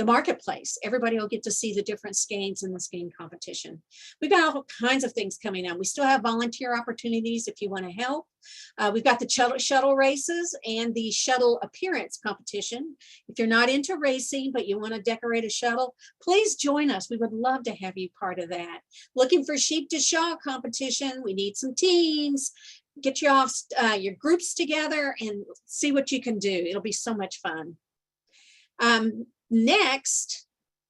S1: marketplace. Everybody will get to see the different skeins in the skein competition. We've got all kinds of things coming up. We still have volunteer opportunities if you want to help. We've got the shuttle races and the shuttle appearance competition. If you're not into racing, but you want to decorate a shuttle, please join us. We would love to have you part of that. Looking for sheep to shawl competition. We need some teams. Get your groups together and see what you can do. It'll be so much fun. Next,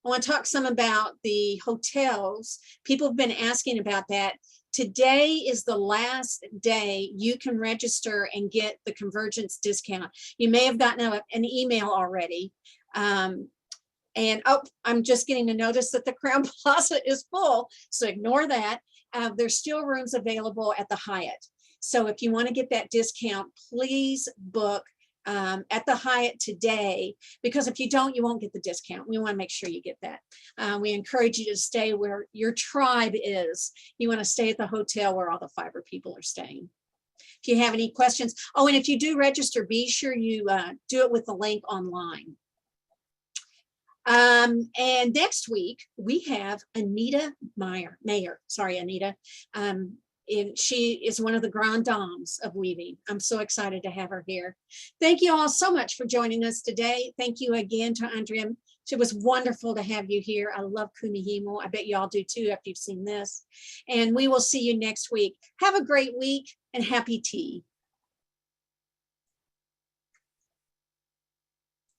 S1: I want to talk some about the hotels. People have been asking about that. Today is the last day you can register and get the Convergence discount. You may have gotten an email already. I'm just getting a notice that the Crown Plaza is full, so ignore that. There's still rooms available at the Hyatt. So if you want to get that discount, please book at the Hyatt today, because if you don't, you won't get the discount. We want to make sure you get that. We encourage you to stay where your tribe is. You want to stay at the hotel where all the fiber people are staying. If you have any questions, and if you do register, be sure you do it with the link online. And next week we have Anita Mayer. Sorry, Anita. And she is one of the grand dames of weaving. I'm so excited to have her here. Thank you all so much for joining us today. Thank you again to Adrienne. It was wonderful to have you here. I love Kumihimo. I bet you all do too after you've seen this. And we will see you next week. Have a great week and happy tea.